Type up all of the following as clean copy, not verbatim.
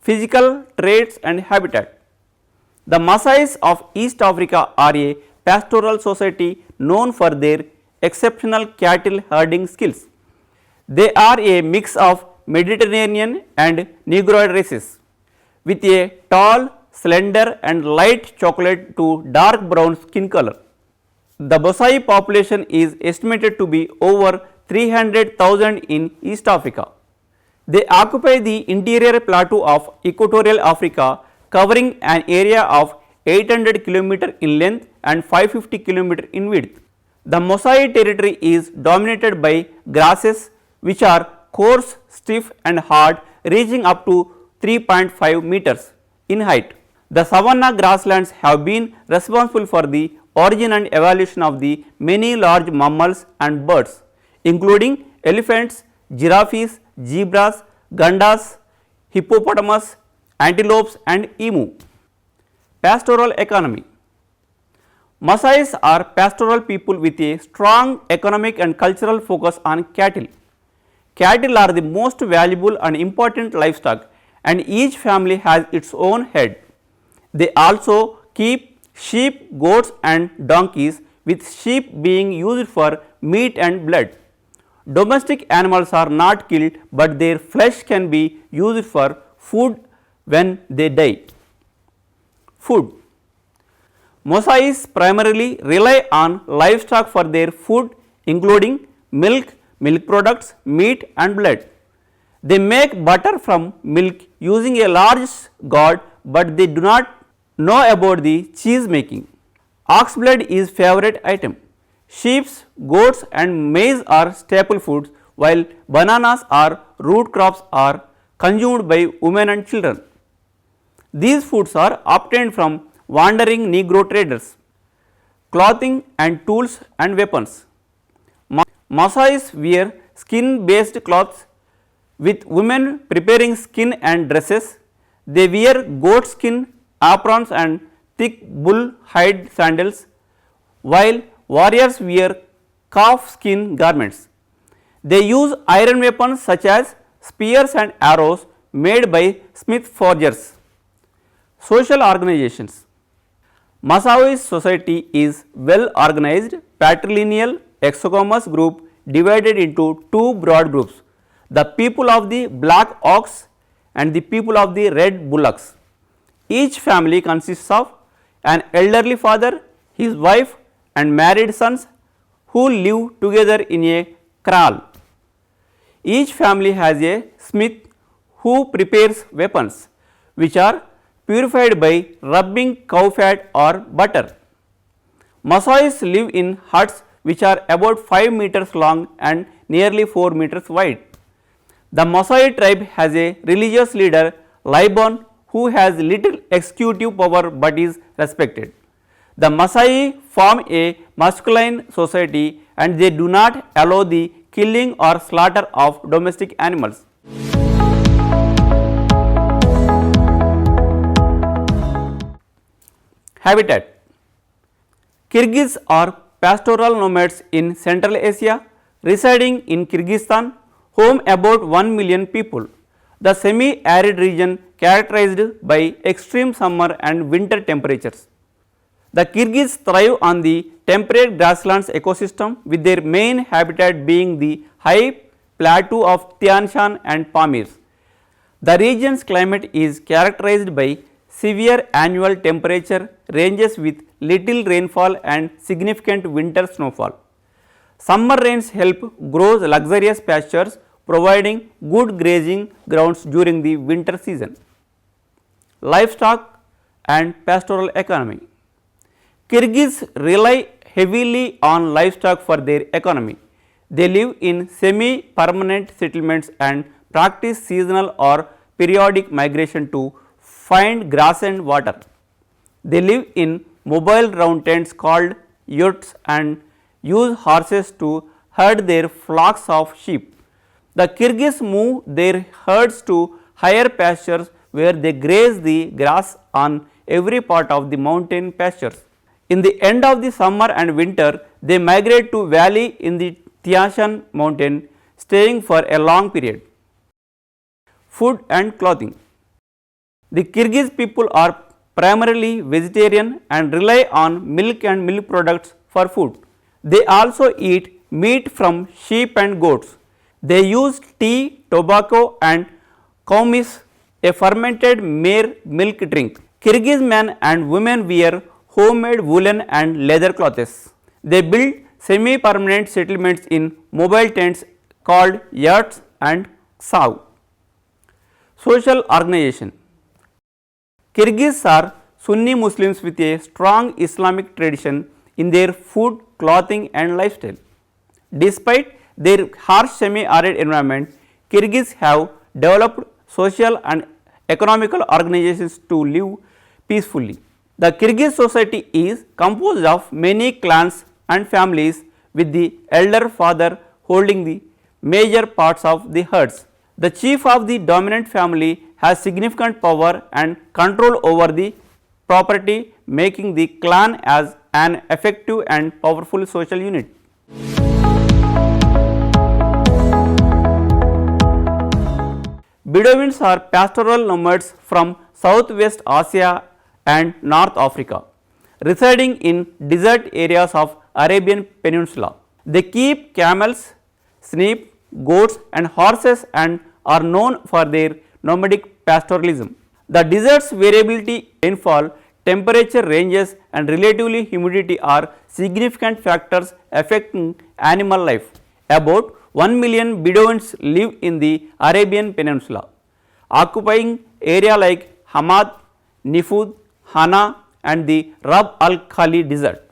Physical traits and habitat. The Maasais of East Africa are a pastoral society known for their exceptional cattle herding skills. They are a mix of Mediterranean and Negroid races, with a tall, slender and light chocolate to dark brown skin color. The Maasai population is estimated to be over 300,000 in East Africa. They occupy the interior plateau of Equatorial Africa, covering an area of 800 km in length and 550 km in width. The Maasai territory is dominated by grasses which are coarse, stiff and hard, reaching up to 3.5 meters in height. The savanna grasslands have been responsible for the origin and evolution of the many large mammals and birds, including elephants, giraffes, zebras, gandas, hippopotamus, antelopes and emu. Pastoral economy. Maasais are pastoral people with a strong economic and cultural focus on cattle. Cattle are the most valuable and important livestock, and each family has its own head. They also keep sheep, goats and donkeys, with sheep being used for meat and blood. Domestic animals are not killed, but their flesh can be used for food when they die. Food. Maasais primarily rely on livestock for their food, including milk, milk products, meat and blood. They make butter from milk using a large gourd, but they do not know about the cheese making. Ox blood is favorite item. Sheep, goats and maize are staple foods, while bananas or root crops are consumed by women and children. These foods are obtained from wandering Negro traders. Clothing and tools and weapons. Maasais wear skin based cloths, with women preparing skin and dresses. They wear goat skin aprons and thick bull hide sandals, while warriors wear calf skin garments. They use iron weapons such as spears and arrows made by smith forgers. Social organizations. Maasai society is well organized patrilineal exogamous group divided into two broad groups, the people of the black ox and the people of the red bullocks. Each family consists of an elderly father, his wife and married sons who live together in a kraal. Each family has a smith who prepares weapons, which are purified by rubbing cow fat or butter. Maasais live in huts which are about 5 meters long and nearly 4 meters wide. The Maasai tribe has a religious leader, Laibon, who has little executive power but is respected. The Maasai form a masculine society and they do not allow the killing or slaughter of domestic animals. Habitat. Kyrgyz are pastoral nomads in Central Asia, residing in Kyrgyzstan, home about 1 million people. The semi-arid region characterized by extreme summer and winter temperatures. The Kyrgyz thrive on the temperate grasslands ecosystem, with their main habitat being the high plateau of Tian Shan and Pamirs. The region's climate is characterized by severe annual temperature ranges with little rainfall and significant winter snowfall. Summer rains help grow luxurious pastures, providing good grazing grounds during the winter season. Livestock and pastoral economy. Kyrgyz rely heavily on livestock for their economy. They live in semi-permanent settlements and practice seasonal or periodic migration to find grass and water. They live in mobile round tents called yurts and use horses to herd their flocks of sheep. The Kyrgyz move their herds to higher pastures where they graze the grass on every part of the mountain pastures. In the end of the summer and winter, they migrate to valley in the Tian Shan mountain, staying for a long period. Food and clothing. The Kyrgyz people are primarily vegetarian and rely on milk and milk products for food. They also eat meat from sheep and goats. They use tea, tobacco and kaumis, a fermented mare milk drink. Kyrgyz men and women wear homemade woolen and leather clothes. They build semi-permanent settlements in mobile tents called yurts and ksav. Social organization. Kyrgyz are Sunni Muslims with a strong Islamic tradition in their food, clothing and lifestyle. Despite their harsh semi-arid environment, Kyrgyz have developed social and economical organizations to live peacefully. The Kyrgyz society is composed of many clans and families, with the elder father holding the major parts of the herds. The chief of the dominant family has significant power and control over the property, making the clan as an effective and powerful social unit. Bedouins are pastoral nomads from Southwest Asia and North Africa, residing in desert areas of Arabian Peninsula. They keep camels, sheep, goats and horses and are known for their nomadic pastoralism. The desert's variability, rainfall, temperature ranges and relatively humidity are significant factors affecting animal life. About 1 million Bedouins live in the Arabian Peninsula, occupying area like Hamad, Nifud, Hana and the Rab al Khali desert.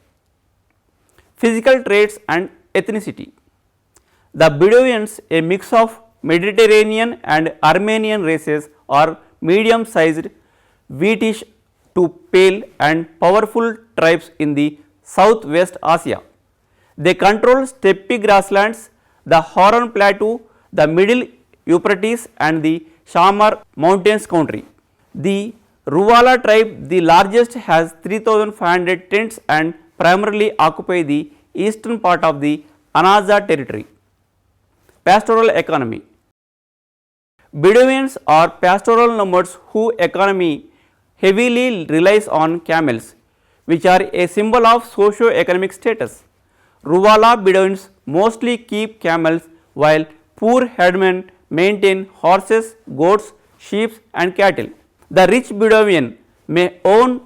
Physical traits and ethnicity. The Bedouins, a mix of Mediterranean and Armenian races, are medium sized, wheatish to pale and powerful tribes in the Southwest Asia. They control steppe grasslands, the Horan Plateau, the Middle Euphrates and the Shamar Mountains country. The Ruvala tribe, the largest, has 3,500 tents and primarily occupy the eastern part of the Anaza territory. Pastoral economy. Bedouins are pastoral nomads whose economy heavily relies on camels, which are a symbol of socio-economic status. Ruvala Bedouins mostly keep camels, while poor headmen maintain horses, goats, sheep and cattle. The rich Bedouin may own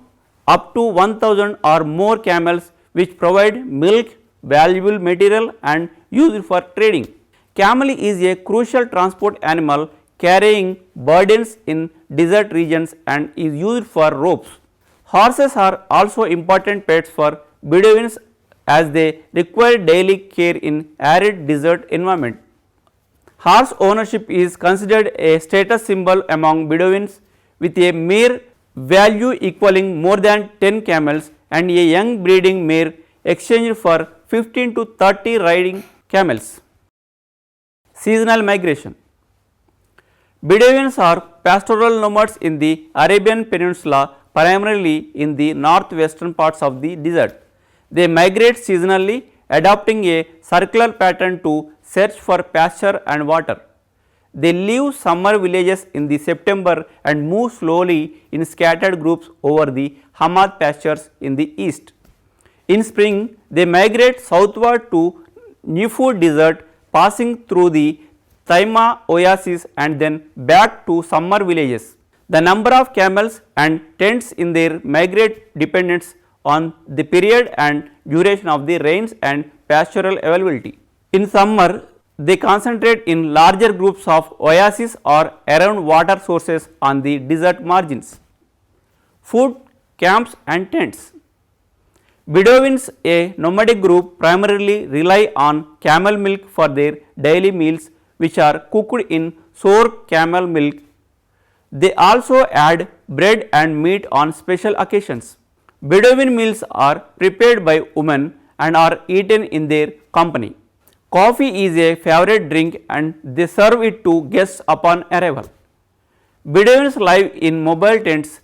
up to 1,000 or more camels, which provide milk, valuable material and used for trading. Camel is a crucial transport animal, carrying burdens in desert regions and is used for ropes. Horses are also important pets for Bedouins, as they require daily care in arid desert environment. Horse ownership is considered a status symbol among Bedouins, with a mare value equaling more than 10 camels and a young breeding mare exchanged for 15 to 30 riding camels. Seasonal migration. Bedouins are pastoral nomads in the Arabian Peninsula, primarily in the northwestern parts of the desert. They migrate seasonally, adopting a circular pattern to search for pasture and water. They leave summer villages in the September and move slowly in scattered groups over the Hamad pastures in the east. In spring, they migrate southward to Nifud desert, passing through the Taima oasis and then back to summer villages. The number of camels and tents in their migrate depends on the period and duration of the rains and pastoral availability. In summer, they concentrate in larger groups of oases or around water sources on the desert margins. Food, camps and tents. Bedouins, a nomadic group, primarily rely on camel milk for their daily meals, which are cooked in sour camel milk. They also add bread and meat on special occasions. Bedouin meals are prepared by women and are eaten in their company. Coffee is a favorite drink and they serve it to guests upon arrival. Bedouins live in mobile tents,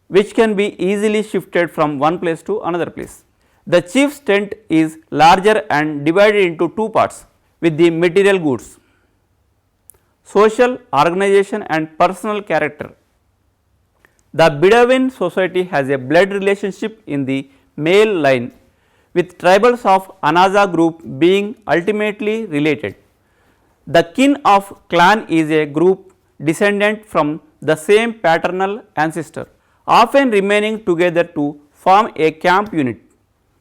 which can be easily shifted from one place to another place. The chief's tent is larger and divided into two parts with the material goods. Social, organization and personal character. The Bedouin society has a blood relationship in the male line, with tribals of Anaza group being ultimately related. The kin of clan is a group descendant from the same paternal ancestor, often remaining together to form a camp unit.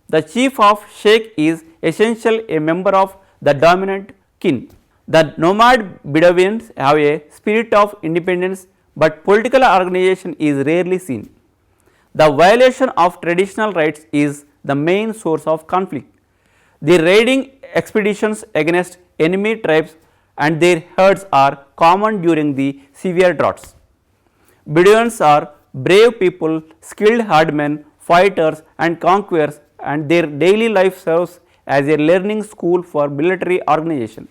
The chief of Sheikh is essentially a member of the dominant kin. The nomad Bedouins have a spirit of independence, but political organization is rarely seen. The violation of traditional rights is the main source of conflict. The raiding expeditions against enemy tribes and their herds are common during the severe droughts. Bedouins are brave people, skilled herdmen, fighters and conquerors, and their daily life serves as a learning school for military organization.